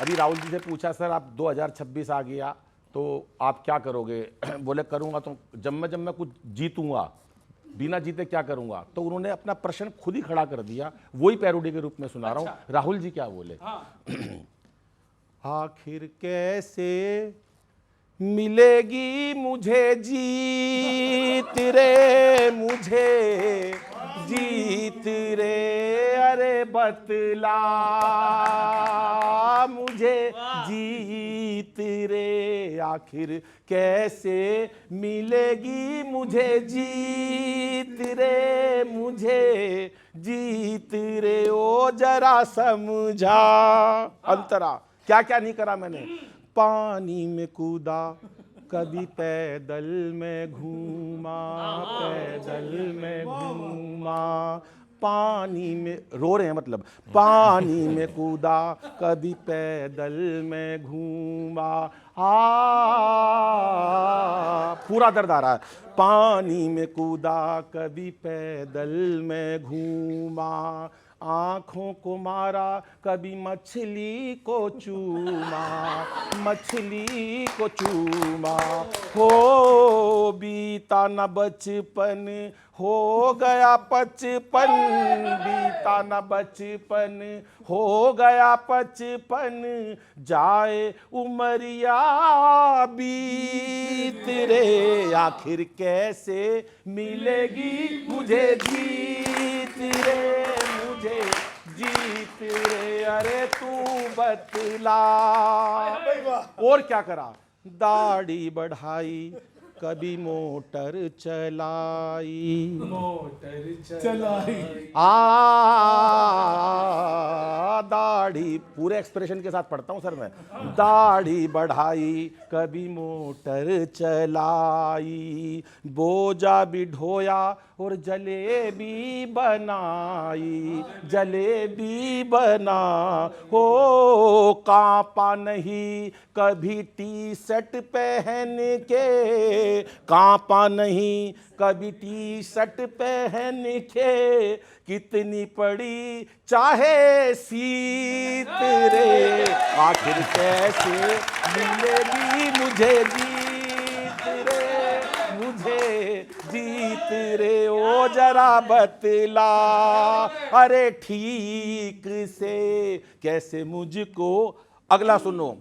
अभी राहुल जी से पूछा सर आप 2026 आ गया तो आप क्या करोगे? बोले करूंगा तो जब मैं कुछ जीतूंगा, बिना जीते क्या करूंगा? तो उन्होंने अपना प्रश्न खुद ही खड़ा कर दिया, वही पैरोडी के रूप में सुना रहा हूँ। राहुल जी क्या बोले? आखिर कैसे मिलेगी मुझे जीत रे, मुझे जीत रे, अरे बतला मुझे जीत रे, आखिर कैसे मिलेगी मुझे जीत रे, मुझे जीत रे, ओ जरा समझा। अंतरा क्या क्या नहीं करा मैंने। पानी में कूदा, कभी पैदल में घूमा, पैदल में घूमा, पानी में रो रहे हैं मतलब, पानी में कूदा, कभी पैदल में घूमा, पूरा दर्द आ रहा है। पानी में कूदा, कभी पैदल में घूमा, आंखों को मारा, कभी मछली को चूमा, मछली को चूमा, हो बीता न बचपन, हो गया बचपन, बीता न बचपन, हो गया बचपन, जाए उमरिया बीत रे, आखिर कैसे मिलेगी मुझे जीत रे, मुझे जीत रे, अरे तू बतला। और क्या करा? दाढ़ी बढ़ाई, कभी मोटर चलाई, मोटर चलाई, दाढ़ी, पूरे एक्सप्रेशन के साथ पढ़ता हूं सर मैं। दाढ़ी बढ़ाई, कभी मोटर चलाई, बोझा भी ढोया और जलेबी बनाई, जलेबी बना, हो कांपा नहीं कभी टी शर्ट पहन के, कांपा नहीं कभी टी शर्ट पहन के, कितनी पड़ी चाहे सीत रे, आखिर कैसे मिलेगी मुझे जीत रे, मुझे जीत रे, ओ जरा बतला, अरे ठीक से कैसे मुझको। अगला सुनो।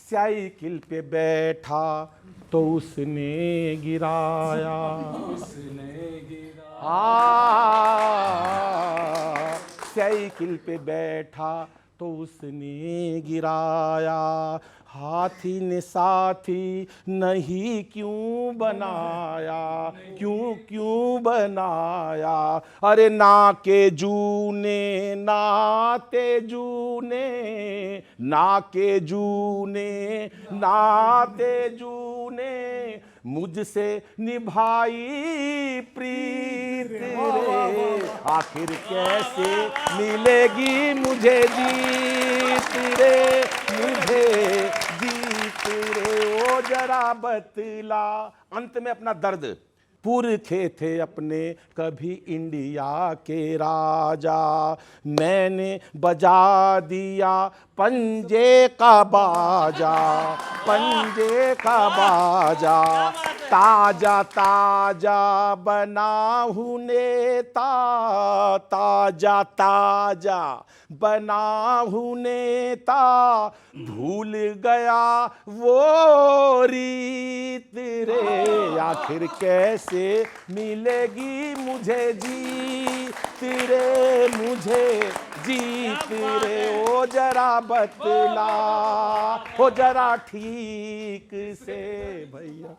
साइकिल पे बैठा तो उसने गिराया, साइकिल पे बैठा तो उसने गिराया, हाथी ने साथी नहीं क्यों बनाया, क्यों क्यों बनाया, अरे ना के जूने, नाते जूने, ना के जूने, नाते जूने, मुझसे निभाई प्रीत रे, आखिर कैसे मिलेगी मुझे जीत रे, मुझे जीत रे, ओ जरा बतला। अंत में अपना दर्द। पुरखे थे अपने कभी इंडिया के राजा, मैंने बजा दिया पंजे का बाजा, पंजे का बाजा, ताजा ताजा बना हूँ नेता, ताजा ताजा बना हूँ नेता, भूल गया वो रीत रे, आखिर कैसे मिलेगी मुझे जीत रे, मुझे जीत रे, ओ जरा बतला, ओ जरा ठीक से भैया।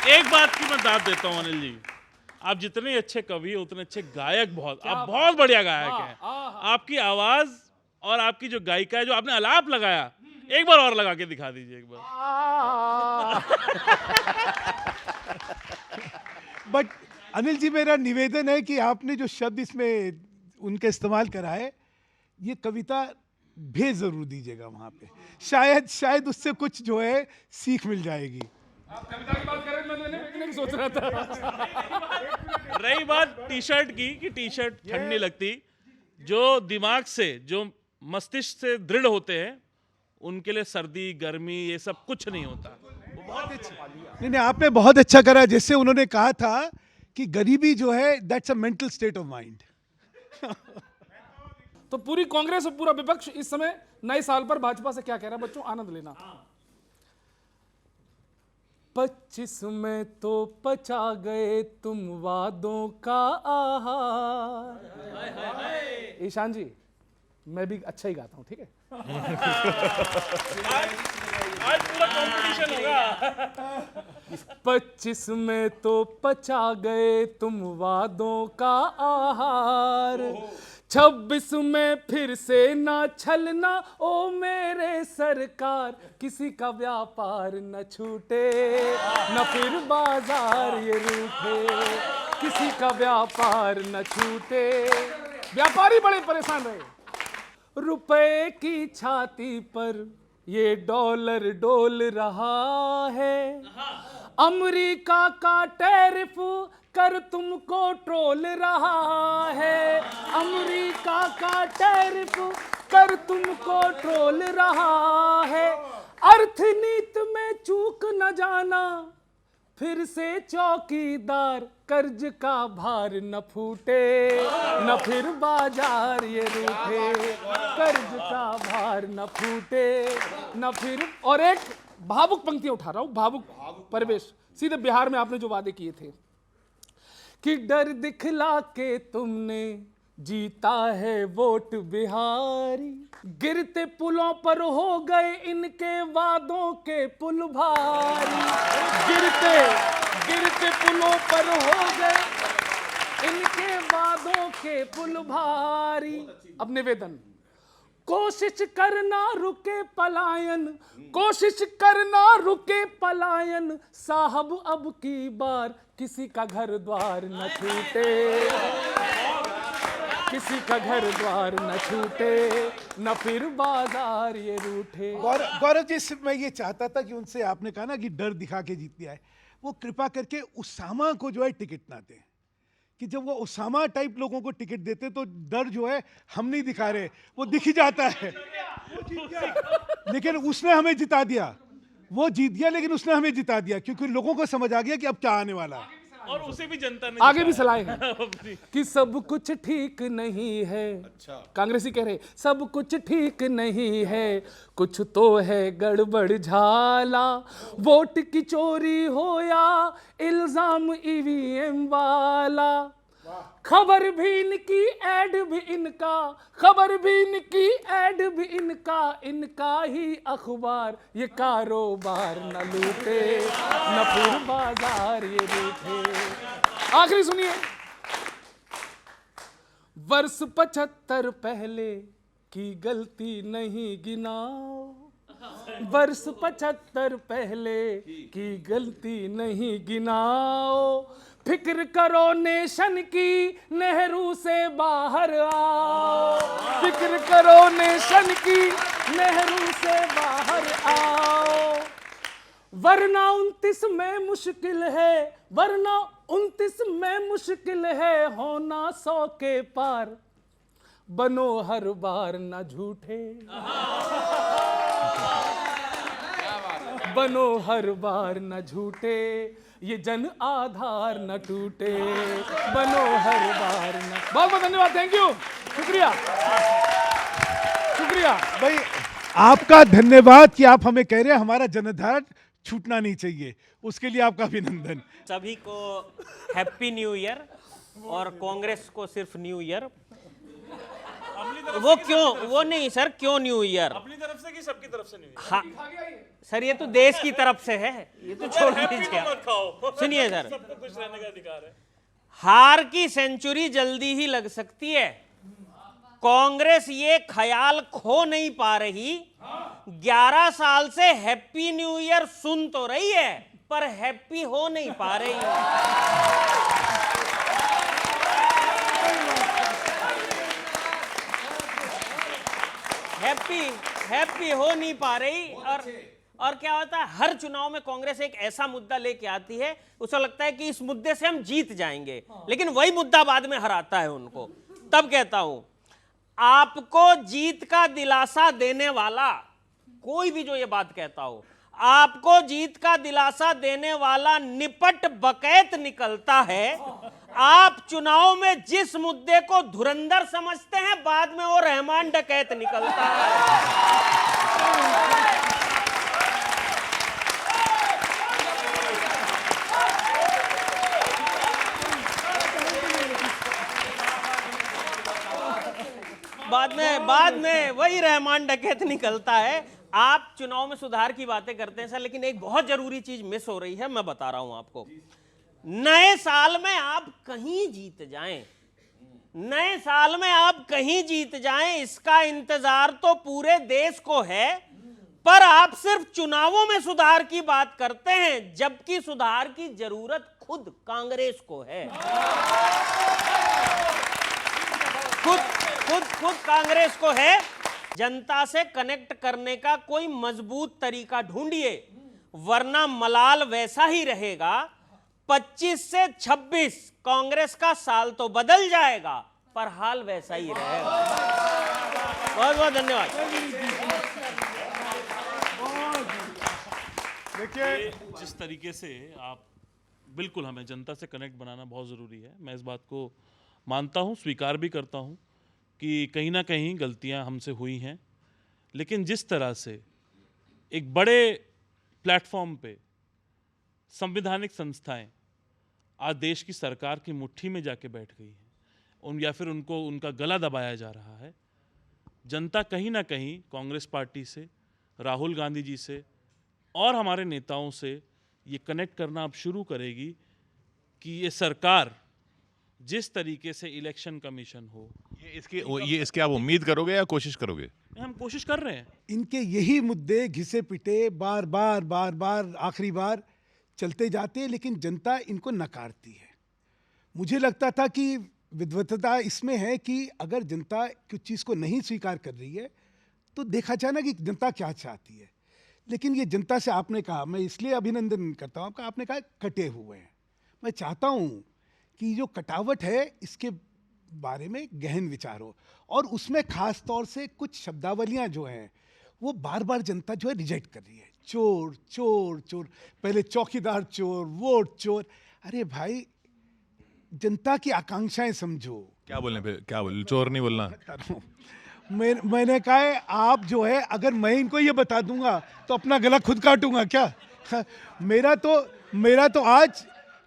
एक बात की मैं दाद देता हूँ अनिल जी, आप जितने अच्छे कवि हो उतने अच्छे गायक बहुत, आप बहुत बढ़िया गायक हैं। आपकी आवाज और आपकी जो गायिका है, जो आपने आलाप लगाया, एक बार और लगा के दिखा दीजिए एक बार। बट अनिल जी मेरा निवेदन है कि आपने जो शब्द इसमें उनका इस्तेमाल करा है, ये कविता भेज जरूर दीजिएगा वहां पे, शायद उससे कुछ जो है सीख मिल जाएगी। आप कविता की बात करें, मैंने भी सोच रहा था। रही बात टी शर्ट की, कि टी शर्ट ठंड नहीं लगती, जो दिमाग से, जो मस्तिष्क से दृढ़ होते हैं उनके लिए सर्दी गर्मी ये सब कुछ नहीं होता। नहीं, आपने बहुत अच्छा करा, जैसे उन्होंने कहा था कि गरीबी जो है that's a mental state of mind. तो पूरी कांग्रेस और पूरा विपक्ष इस समय नए साल पर भाजपा से क्या कह रहा है? बच्चों आनंद लेना। 25 में तो पचा गए तुम वादों का आहार। ईशान जी, मैं भी अच्छा ही गाता हूं, ठीक है? आज पूरा कंपटीशन होगा। 25 में तो पचा गए तुम वादों का आहार, 26 में फिर से ना छलना ओ मेरे सरकार, किसी का व्यापार न छूटे न फिर बाजार ये रूठे, किसी का व्यापार न छूटे। व्यापारी बड़े परेशान रहे। रुपए की छाती पर ये डॉलर डोल रहा है, अमेरिका का टैरिफ कर तुमको ट्रोल रहा है, अमेरिका का टैरिफ कर तुमको ट्रोल रहा है। अर्थनीति में चूक न जाना, फिर से चौकीदार, कर्ज का भार न फूटे न फिर बाजार ये रूठे, कर्ज का भार न फूटे न फिर। और एक भावुक पंक्ति उठा रहा हूं, भावुक परिवेश। सीधे बिहार में आपने जो वादे किए थे कि डर दिखला के तुमने जीता है वोट बिहारी, गिरते पुलों पर हो गए इनके वादों के पुल भारी, गिरते गिरते पुलों पर हो गए इनके वादों के पुल भारी। अब निवेदन, कोशिश करना रुके पलायन, कोशिश करना रुके पलायन, साहब अब की बार किसी का घर द्वार न छूटे, किसी का घर द्वार न छूटे न फिर बाजार ये रूठे। गौरव जी, मैं ये चाहता था कि उनसे, आपने कहा ना कि डर दिखा के जीत लिया है, वो कृपा करके उसामा को जो है टिकट ना दें, कि जब वो उसामा टाइप लोगों को टिकट देते तो डर जो है हम नहीं दिखा रहे, वो दिख ही जाता है। वो जीत गया, लेकिन उसने हमें जिता दिया, वो जीत गया लेकिन उसने हमें जिता दिया, क्योंकि लोगों को समझ आ गया कि अब क्या आने वाला है। और उसे भी जनता ने आगे भी सलाह है कि सब कुछ ठीक नहीं है। अच्छा। कांग्रेसी कह रहे सब कुछ ठीक नहीं है, कुछ तो है गड़बड़ झाला, वोट की चोरी हो या इल्जाम ईवीएम वाला। खबर भी इनकी ऐड भी इनका, खबर भी इनकी ऐड भी इनका, इनका ही अखबार, ये कारोबार न लूटे न फिर बाजार ये रूठे। आखिरी सुनिए, वर्ष 75 पहले की गलती नहीं गिनाओ, वर्ष 75 पहले की गलती नहीं गिनाओ, फिक्र करो नेशन की नेहरू से बाहर आओ, फिक्र करो नेशन की नेहरू से बाहर आओ, वरना 29 में मुश्किल है, वरना 29 में मुश्किल है होना 100 के पार, बनो हर बार न झूठे, बनो हर बार न झूठे, ये जन आधार न टूटे, बनो हर बार न। बहुत बहुत धन्यवाद, थैंक यू, शुक्रिया शुक्रिया भाई, आपका धन्यवाद कि आप हमें कह रहे हैं हमारा जनाधार छूटना नहीं चाहिए, उसके लिए आपका अभिनंदन। सभी को हैप्पी न्यू ईयर, और कांग्रेस को सिर्फ न्यू ईयर। वो क्यों, वो नहीं सर, क्यों न्यू ईयर? अपनी तरफ से कि सबकी तरफ से नहीं? हाँ सर, ये तो देश की तरफ से है, ये तो छोड़ दीजिए। सुनिए सर, सबको खुश रहने का अधिकार है। हार की सेंचुरी जल्दी ही लग सकती है, कांग्रेस ये ख्याल खो नहीं पा रही। 11 साल से हैप्पी न्यू ईयर सुन तो रही है, पर हैप्पी हो नहीं पा रही। हैप्पी हो नहीं पा रही। और क्या होता है, हर चुनाव में कांग्रेस एक ऐसा मुद्दा लेके आती है, उसे लगता है कि इस मुद्दे से हम जीत जाएंगे, लेकिन वही मुद्दा बाद में हराता है उनको। तब कहता हूं, आपको जीत का दिलासा देने वाला, कोई भी जो ये बात कहता हो, आपको जीत का दिलासा देने वाला निपट बकैत निकलता है। आप चुनाव में जिस मुद्दे को धुरंधर समझते हैं, बाद में वो रहमान डकैत निकलता है। बाद में वही रहमान डकैत निकलता है। आप चुनाव में सुधार की बातें करते हैं सर, लेकिन एक बहुत जरूरी चीज मिस हो रही है, मैं बता रहा हूं आपको। नए साल में आप कहीं जीत जाएं, नए साल में आप कहीं जीत जाएं, इसका इंतजार तो पूरे देश को है, पर आप सिर्फ चुनावों में सुधार की बात करते हैं, जबकि सुधार की जरूरत खुद कांग्रेस को है। खुद कांग्रेस को है। जनता से कनेक्ट करने का कोई मजबूत तरीका ढूंढिए, वरना मलाल वैसा ही रहेगा। 25 से 26 कांग्रेस का साल तो बदल जाएगा, पर हाल वैसा ही रहेगा। बहुत बहुत धन्यवाद। देखिए, जिस तरीके से आप, बिल्कुल हमें जनता से कनेक्ट बनाना बहुत ज़रूरी है। मैं इस बात को मानता हूँ, स्वीकार भी करता हूँ कि कहीं ना कहीं गलतियाँ हमसे हुई हैं, लेकिन जिस तरह से एक बड़े प्लेटफॉर्म पे संवैधानिक संस्थाएं आज देश की सरकार की मुट्ठी में जाके बैठ गई हैं, या फिर उनको उनका गला दबाया जा रहा है, जनता कहीं ना कहीं कांग्रेस पार्टी से, राहुल गांधी जी से और हमारे नेताओं से ये कनेक्ट करना अब शुरू करेगी कि ये सरकार जिस तरीके से इलेक्शन कमीशन हो, ये इसकी आप उम्मीद करोगे या कोशिश करोगे? हम कोशिश कर रहे हैं। इनके यही मुद्दे घिसे पिटे बार बार आखिरी बार चलते जाते हैं, लेकिन जनता इनको नकारती है। मुझे लगता था कि विद्वत्ता इसमें है कि अगर जनता कुछ चीज़ को नहीं स्वीकार कर रही है तो देखा जाए ना कि जनता क्या चाहती है। लेकिन ये जनता से आपने कहा, मैं इसलिए अभिनंदन करता हूँ आपका, आपने कहा कटे हुए हैं। मैं चाहता हूँ कि जो कटावट है इसके बारे में गहन विचार हो, और उसमें खास तौर से कुछ शब्दावलियाँ जो हैं वो बार बार जनता जो है रिजेक्ट कर रही है। चोर चोर चोर, पहले चौकीदार चोर, वोट चोर। अरे भाई, जनता की आकांक्षाएं समझो। क्या बोलने पे, क्या बोल, चोर नहीं बोलना। मैंने कहा है, आप जो है, अगर मैं इनको ये बता दूंगा तो अपना गला खुद काटूंगा क्या? मेरा तो आज,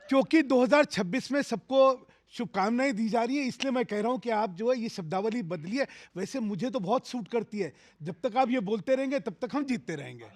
क्योंकि 2026 में सबको शुभकामनाएं दी जा रही है, इसलिए मैं कह रहा हूं कि आप जो है ये शब्दावली बदलिए। वैसे मुझे तो बहुत सूट करती है, जब तक आप ये बोलते रहेंगे तब तक हम जीतते रहेंगे।